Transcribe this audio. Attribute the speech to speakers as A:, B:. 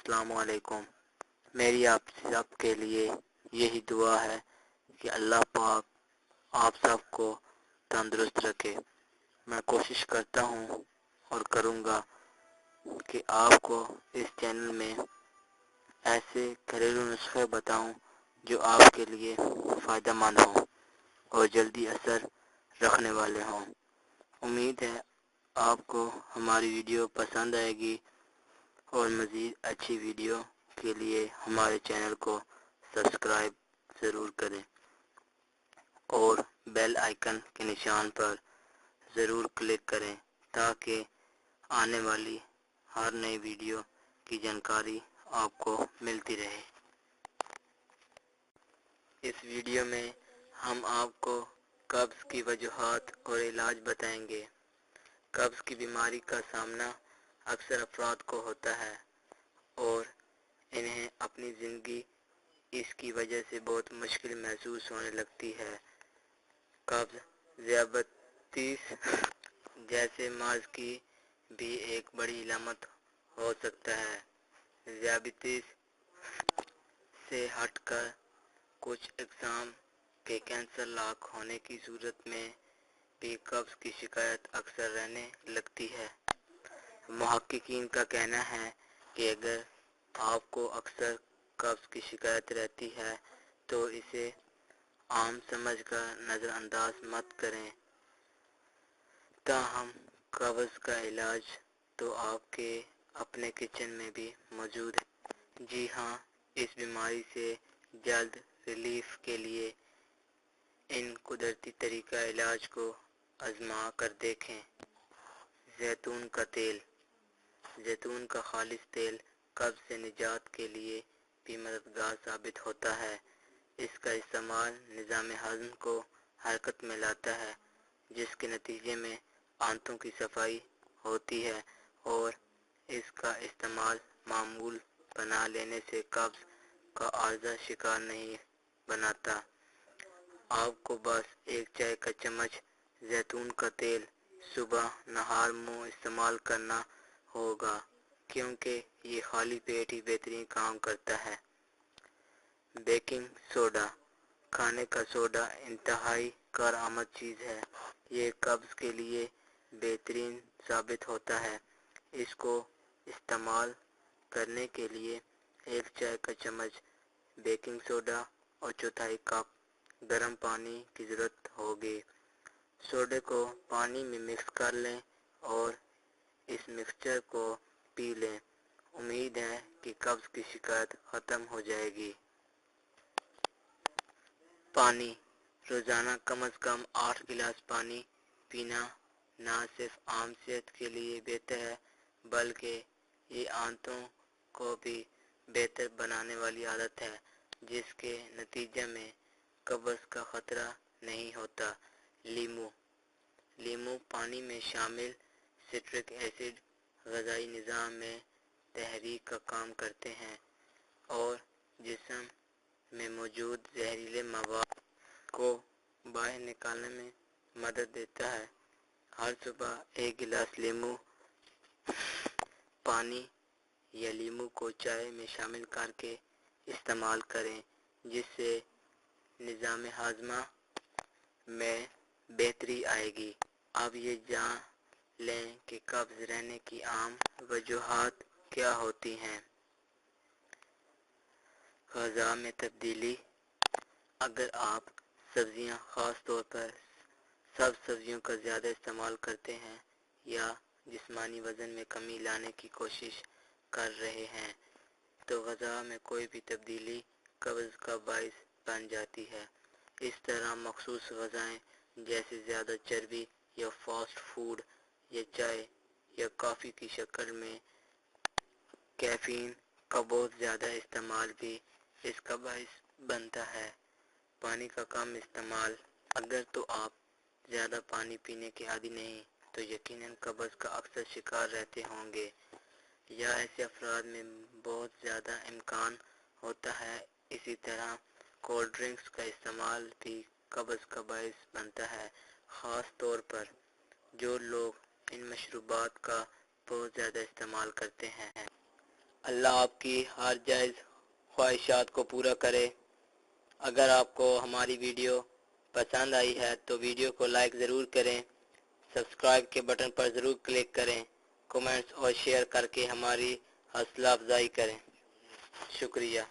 A: अस्सलाम वालेकुम। मेरी आप सब के लिए यही दुआ है कि अल्लाह पाक आप सबको तंदुरुस्त रखे। मैं कोशिश करता हूँ और करूँगा कि आपको इस चैनल में ऐसे घरेलू नुस्खे बताऊँ जो आपके लिए फ़ायदेमंद हों और जल्दी असर रखने वाले हों। उम्मीद है आपको हमारी वीडियो पसंद आएगी और मज़ीद अच्छी वीडियो के लिए हमारे चैनल को सब्सक्राइब ज़रूर करें और बेल आइकन के निशान पर ज़रूर क्लिक करें ताकि आने वाली हर नई वीडियो की जानकारी आपको मिलती रहे। इस वीडियो में हम आपको कब्ज़ की वजूहात और इलाज बताएंगे। कब्ज़ की बीमारी का सामना अक्सर अफराद को होता है और इन्हें अपनी ज़िंदगी इसकी वजह से बहुत मुश्किल महसूस होने लगती है। कब्ज़ ज़ियादतीस जैसे मर्ज़ की भी एक बड़ी अलामत हो सकता है। ज़ियादतीस से हटकर कुछ अक़साम के कैंसर लाक होने की सूरत में भी कब्ज़ की शिकायत अक्सर रहने लगती है। मुहक्किकीन का कहना है कि अगर आपको अक्सर कब्ज़ की शिकायत रहती है तो इसे आम समझकर नज़रअंदाज मत करें। ताहम कब्ज़ का इलाज तो आपके अपने किचन में भी मौजूद है। जी हाँ, इस बीमारी से जल्द रिलीफ के लिए इन कुदरती तरीका इलाज को आजमा कर देखें। जैतून का तेल। जैतून का खालिस तेल कब्ज़ से निजात के लिए भी मददगार साबित होता है। इसका इस्तेमाल निज़ाम हज़म को हरकत में लाता है, जिसके नतीजे में आंतों की सफाई होती है और इसका इस्तेमाल मामूल बना लेने से कब्ज़ का आर्ज़ा शिकार नहीं बनाता। आपको बस एक चाय का चम्मच जैतून का तेल सुबह नहार मुंह इस्तेमाल करना होगा, क्योंकि ये खाली पेट ही बेहतरीन काम करता है। Baking soda. खाने का सोडा इंतहाई कारआमद चीज़ है। ये कब्ज़ के लिए बेहतरीन साबित होता है। इसको इस्तेमाल करने के लिए एक चाय का चम्मच बेकिंग सोडा और चौथाई कप गर्म पानी की ज़रूरत होगी। सोडे को पानी में मिक्स कर लें और इस मिक्सचर को पी लें। उम्मीद है कि कब्ज़ की शिकायत ख़त्म हो जाएगी। पानी। रोज़ाना कम से कम 8 गिलास पानी पीना न सिर्फ आम सेहत के लिए बेहतर है, बल्कि ये आंतों को भी बेहतर बनाने वाली आदत है, जिसके नतीजे में कब्ज़ का ख़तरा नहीं होता। लीमू। लीमू पानी में शामिल सिट्रिक एसिड ग़िज़ाई निज़ाम में तहरीक का काम करते हैं और जिस्म में मौजूद जहरीले मवाद को बाहर निकालने में मदद देता है। हर सुबह 1 गिलास लीमू पानी या लीमू को चाय में शामिल करके इस्तेमाल करें, जिससे निज़ाम हाज़मा में बेहतरी आएगी। अब ये जान लें कि कब्ज़ रहने की आम वजूहात क्या होती हैं। ग़िज़ा में तब्दीली। अगर आप सब्ज़ियाँ, ख़ास तौर पर सब सब्ज़ियों का ज़्यादा इस्तेमाल करते हैं या जिस्मानी वज़न में कमी लाने की कोशिश कर रहे हैं, तो ग़िज़ा में कोई भी तब्दीली कब्ज़ का बाइस बन जाती है। इस तरह मख़सूस ग़िज़ाएँ जैसे ज़्यादा चर्बी या फास्ट फूड या चाय या कॉफ़ी की शक्ल में कैफ़ीन का बहुत ज़्यादा इस्तेमाल भी इसका बाइस बनता है। पानी का कम इस्तेमाल। अगर तो आप ज़्यादा पानी पीने के आदी नहीं, तो यकीनन कब्ज़ का अक्सर शिकार रहते होंगे या ऐसे अफराद में बहुत ज़्यादा इम्कान होता है। इसी तरह कोल्ड ड्रिंक्स का इस्तेमाल भी कब्ज़ का बाइस बनता है, ख़ास तौर पर जो लोग इन मशरूबात का बहुत ज़्यादा इस्तेमाल करते हैं। اللہ آپ کی ہر جائز خواہشات کو پورا کرے۔ اگر آپ کو ہماری ویڈیو پسند آئی ہے تو ویڈیو کو لائک ضرور کریں، سبسکرائب کے بٹن پر ضرور کلک کریں، کمنٹس اور شیئر کر کے ہماری حوصلہ افزائی کریں۔ شکریہ۔